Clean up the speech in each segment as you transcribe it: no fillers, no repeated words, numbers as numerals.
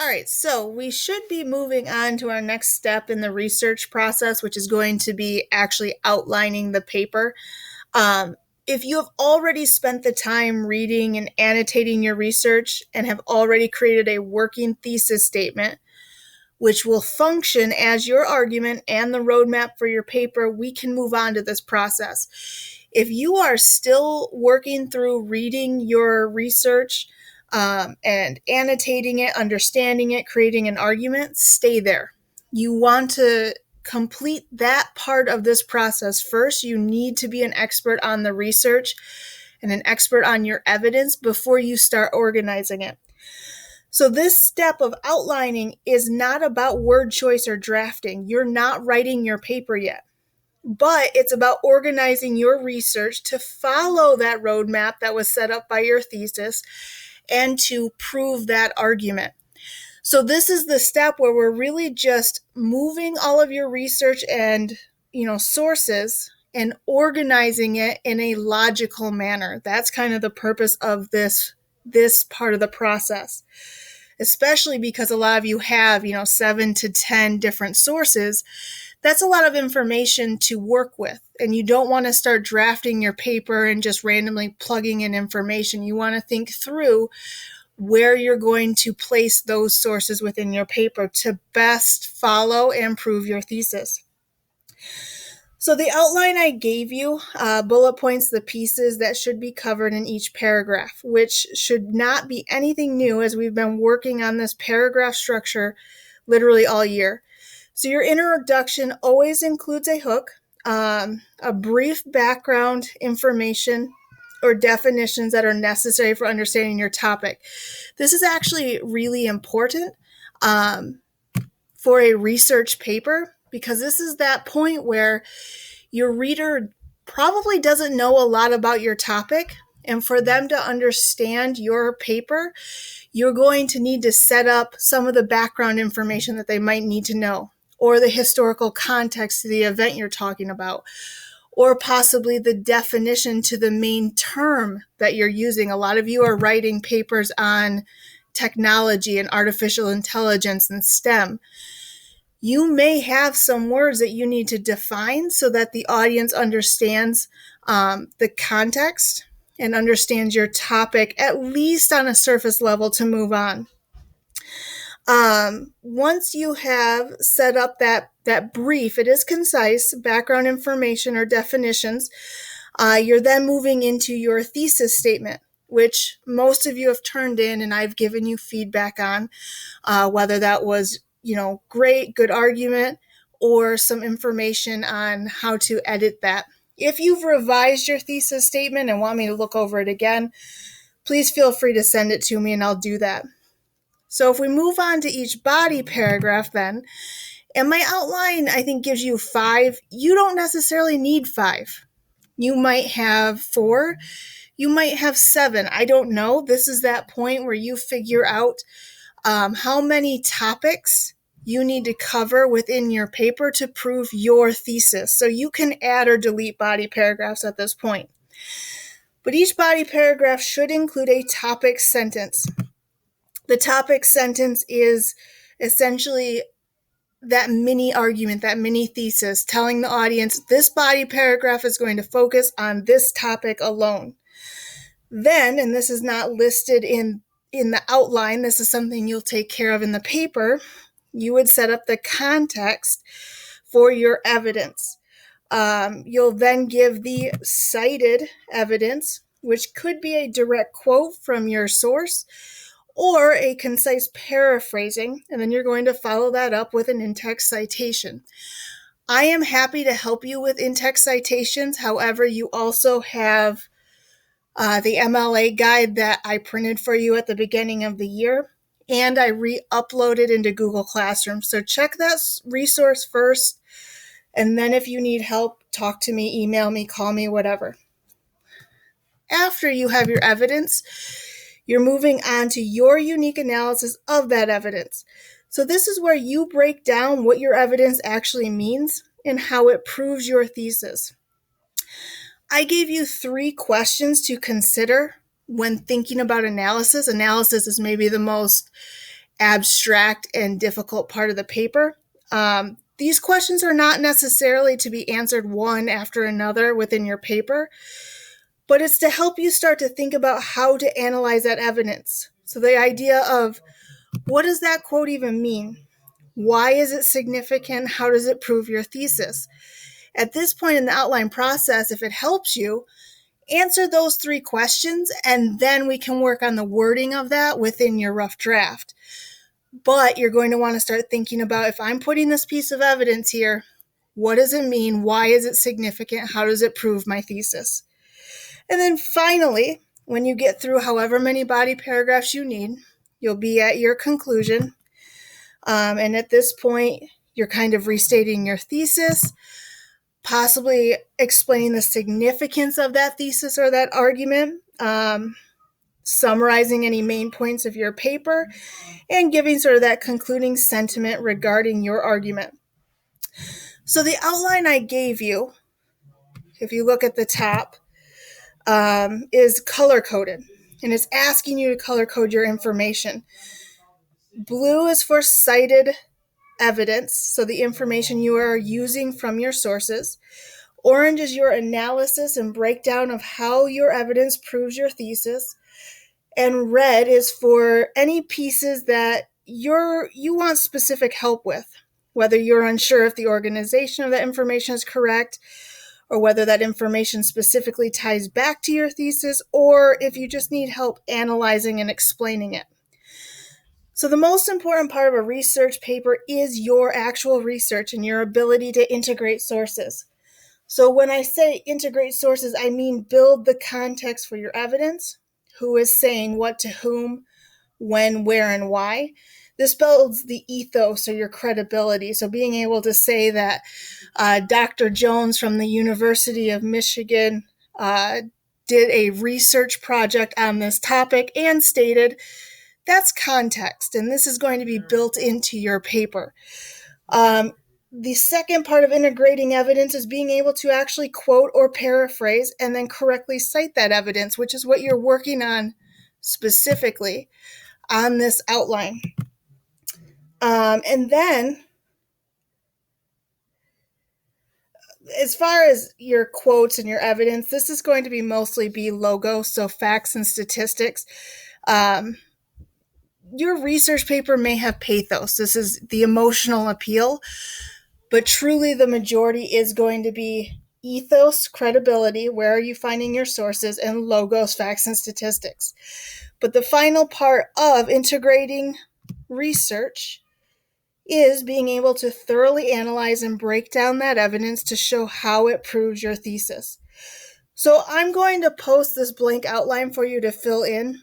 All right, so we should be moving on to our next step in the research process, which is going to be actually outlining the paper. Um, if you have already spent the time reading and annotating your research and have already created a working thesis statement, which will function as your argument and the roadmap for your paper, we can move on to this process. If you are still working through reading your research and annotating it, understanding it, creating an argument, stay there. You want to complete that part of this process first. You need to be an expert on the research and an expert on your evidence before you start organizing it. So this step of outlining is not about word choice or drafting. You're not writing your paper yet, but it's about organizing your research to follow that roadmap that was set up by your thesis and to prove that argument. So this is the step where we're really just moving all of your research and, sources and organizing it in a logical manner. That's kind of the purpose of this part of the process, especially because a lot of you have, 7 to 10 different sources. That's a lot of information to work with. And you don't want to start drafting your paper and just randomly plugging in information. You want to think through where you're going to place those sources within your paper to best follow and prove your thesis. So the outline I gave you bullet points the pieces that should be covered in each paragraph, which should not be anything new as we've been working on this paragraph structure literally all year. So your introduction always includes a hook, a brief background information or definitions that are necessary for understanding your topic. This is actually really important for a research paper because this is that point where your reader probably doesn't know a lot about your topic, and for them to understand your paper, you're going to need to set up some of the background information that they might need to know, or the historical context to the event you're talking about, or possibly the definition to the main term that you're using. A lot of you are writing papers on technology and artificial intelligence and STEM. You may have some words that you need to define so that the audience understands the context and understands your topic, at least on a surface level, to move on. Once you have set up that brief, it is concise, background information or definitions, you're then moving into your thesis statement, which most of you have turned in and I've given you feedback on, whether that was, great, good argument, or some information on how to edit that. If you've revised your thesis statement and want me to look over it again, please feel free to send it to me and I'll do that. So if we move on to each body paragraph then, and my outline, I think, gives you 5. You don't necessarily need 5. You might have 4. You might have 7. I don't know. This is that point where you figure out how many topics you need to cover within your paper to prove your thesis. So you can add or delete body paragraphs at this point. But each body paragraph should include a topic sentence. The topic sentence is essentially that mini argument, that mini thesis, telling the audience this body paragraph is going to focus on this topic alone. Then, and this is not listed in the outline, this is something you'll take care of in the paper, you would set up the context for your evidence. You'll then give the cited evidence, which could be a direct quote from your source or a concise paraphrasing, and then you're going to follow that up with an in-text citation. I am happy to help you with in-text citations. However, you also have the MLA guide that I printed for you at the beginning of the year, and I re-uploaded into Google Classroom. So check that resource first, and then if you need help, talk to me, email me, call me, whatever. After you have your evidence, you're moving on to your unique analysis of that evidence. So this is where you break down what your evidence actually means and how it proves your thesis. I gave you 3 questions to consider when thinking about analysis. Analysis is maybe the most abstract and difficult part of the paper. These questions are not necessarily to be answered one after another within your paper, but it's to help you start to think about how to analyze that evidence. So the idea of, what does that quote even mean? Why is it significant? How does it prove your thesis? At this point in the outline process, if it helps you, answer those 3 questions, and then we can work on the wording of that within your rough draft. But you're going to want to start thinking about, if I'm putting this piece of evidence here, what does it mean? Why is it significant? How does it prove my thesis? And then finally, when you get through however many body paragraphs you need, you'll be at your conclusion. And at this point, you're kind of restating your thesis, possibly explaining the significance of that thesis or that argument, summarizing any main points of your paper, and giving sort of that concluding sentiment regarding your argument. So the outline I gave you, if you look at the top, is color-coded, and it's asking you to color-code your information. Blue is for cited evidence, so the information you are using from your sources. Orange is your analysis and breakdown of how your evidence proves your thesis. And red is for any pieces that you want specific help with, whether you're unsure if the organization of that information is correct, or whether that information specifically ties back to your thesis, or if you just need help analyzing and explaining it. So the most important part of a research paper is your actual research and your ability to integrate sources. So when I say integrate sources, I mean build the context for your evidence, who is saying what to whom, when, where, and why. This builds the ethos or your credibility. So being able to say that Dr. Jones from the University of Michigan did a research project on this topic and stated, that's context, and this is going to be built into your paper. The second part of integrating evidence is being able to actually quote or paraphrase and then correctly cite that evidence, which is what you're working on specifically on this outline. And then, as far as your quotes and your evidence, this is going to be mostly be logos, so facts and statistics. Your research paper may have pathos. This is the emotional appeal, but truly the majority is going to be ethos, credibility, where are you finding your sources, and logos, facts, and statistics. But the final part of integrating research is being able to thoroughly analyze and break down that evidence to show how it proves your thesis. So I'm going to post this blank outline for you to fill in,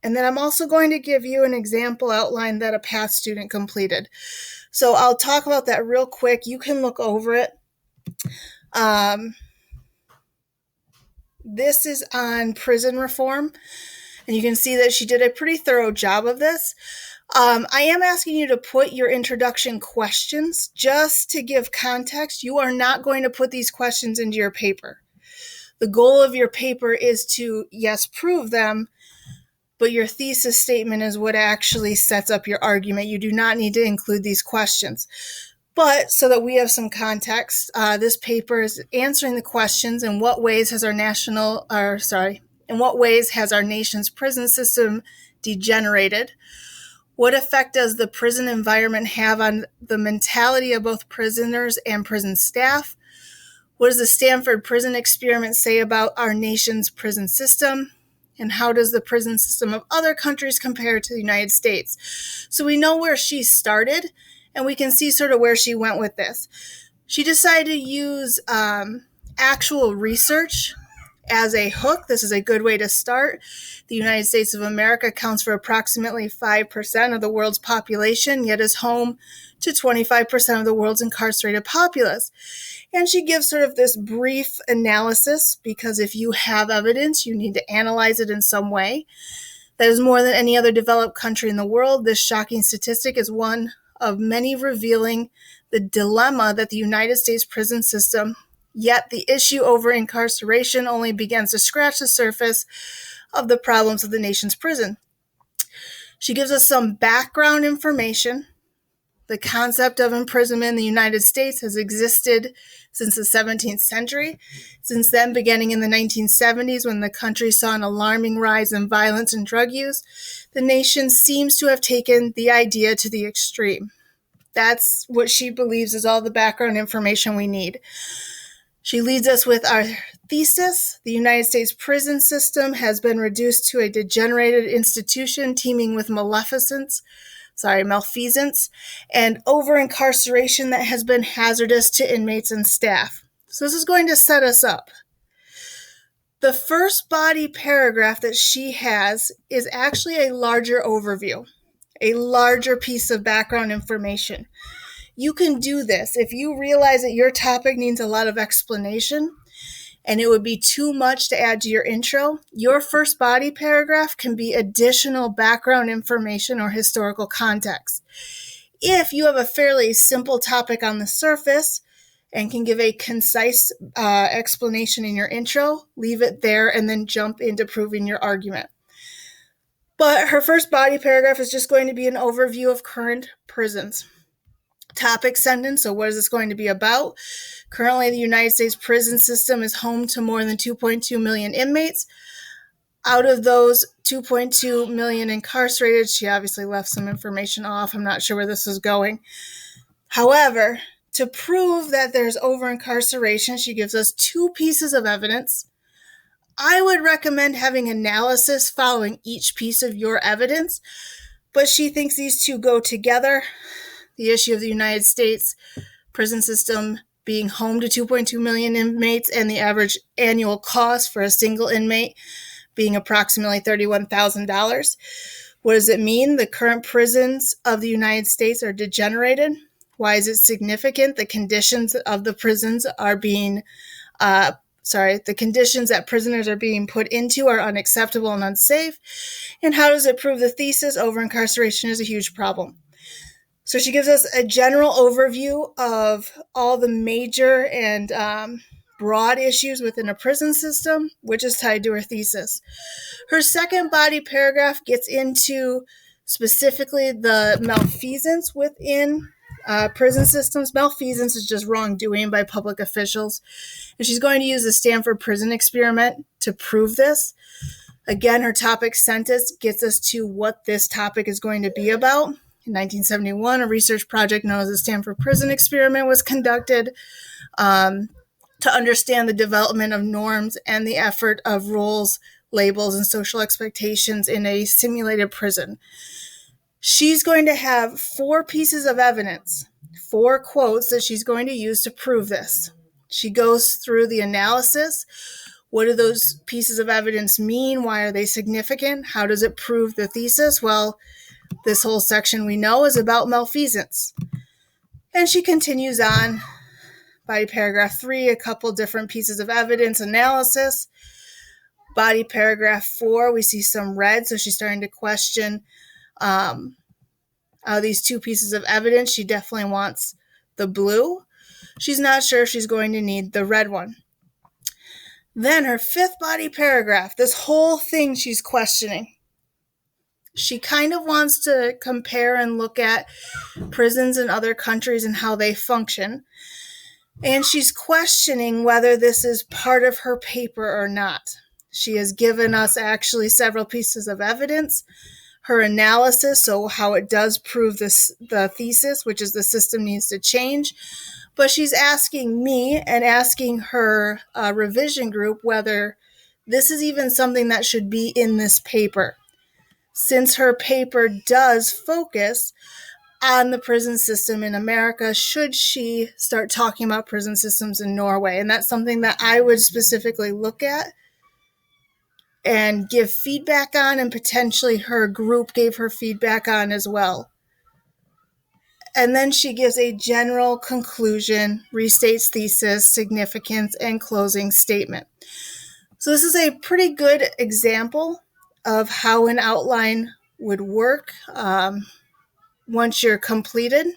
and then I'm also going to give you an example outline that a past student completed. So I'll talk about that real quick. You can look over it. This is on prison reform, and you can see that she did a pretty thorough job of this. I am asking you to put your introduction questions just to give context. You are not going to put these questions into your paper. The goal of your paper is to, yes, prove them, but your thesis statement is what actually sets up your argument. You do not need to include these questions. But so that we have some context, this paper is answering the questions, in what ways has our nation's prison system degenerated? What effect does the prison environment have on the mentality of both prisoners and prison staff? What does the Stanford Prison Experiment say about our nation's prison system? And how does the prison system of other countries compare to the United States? So we know where she started, and we can see sort of where she went with this. She decided to use actual research as a hook. This is a good way to start. The United States of America accounts for approximately 5% of the world's population, yet is home to 25% of the world's incarcerated populace. And she gives sort of this brief analysis, because if you have evidence, you need to analyze it in some way. That is more than any other developed country in the world. This shocking statistic is one of many revealing the dilemma that the United States prison system, yet the issue over incarceration only begins to scratch the surface of the problems of the nation's prison. She gives us some background information. The concept of imprisonment in the United States has existed since the 17th century. Since then, beginning in the 1970s, when the country saw an alarming rise in violence and drug use, the nation seems to have taken the idea to the extreme. That's what she believes is all the background information we need. She leads us with our thesis. The United States prison system has been reduced to a degenerated institution teeming with malfeasance, and over-incarceration that has been hazardous to inmates and staff. So this is going to set us up. The first body paragraph that she has is actually a larger overview, a larger piece of background information. You can do this if you realize that your topic needs a lot of explanation and it would be too much to add to your intro. Your first body paragraph can be additional background information or historical context. If you have a fairly simple topic on the surface and can give a concise explanation in your intro, leave it there and then jump into proving your argument. But her first body paragraph is just going to be an overview of current prisons. Topic sentence, so what is this going to be about? Currently, the United States prison system is home to more than 2.2 million inmates. Out of those 2.2 million incarcerated, she obviously left some information off. I'm not sure where this is going. However, to prove that there's over-incarceration, she gives us two pieces of evidence. I would recommend having analysis following each piece of your evidence, but she thinks these two go together. The issue of the United States prison system being home to 2.2 million inmates and the average annual cost for a single inmate being approximately $31,000. What does it mean? The current prisons of the United States are degenerated. Why is it significant? The conditions of the prisons are being, the conditions that prisoners are being put into are unacceptable and unsafe. And how does it prove the thesis? Over-incarceration is a huge problem. So she gives us a general overview of all the major and broad issues within a prison system, which is tied to her thesis. Her second body paragraph gets into specifically the malfeasance within prison systems. Malfeasance is just wrongdoing by public officials. And she's going to use the Stanford prison experiment to prove this. Again, her topic sentence gets us to what this topic is going to be about. In 1971, a research project known as the Stanford Prison Experiment was conducted to understand the development of norms and the effort of roles, labels, and social expectations in a simulated prison. She's going to have 4 pieces of evidence, 4 quotes that she's going to use to prove this. She goes through the analysis. What do those pieces of evidence mean? Why are they significant? How does it prove the thesis? Well, this whole section we know is about malfeasance. And she continues on by paragraph 3, a couple different pieces of evidence analysis. Body paragraph 4, we see some red, so she's starting to question these 2 pieces of evidence. She definitely wants the blue. She's not sure if she's going to need the red one. Then her 5th body paragraph, this whole thing she's questioning. She kind of wants to compare and look at prisons in other countries and how they function. And she's questioning whether this is part of her paper or not. She has given us actually several pieces of evidence, her analysis, so how it does prove the thesis, which is the system needs to change. But she's asking me and asking her revision group whether this is even something that should be in this paper. Since her paper does focus on the prison system in America, should she start talking about prison systems in Norway? And that's something that I would specifically look at and give feedback on, and potentially her group gave her feedback on as well. And then she gives a general conclusion, restates thesis, significance, and closing statement. So this is a pretty good example of how an outline would work once you're completed.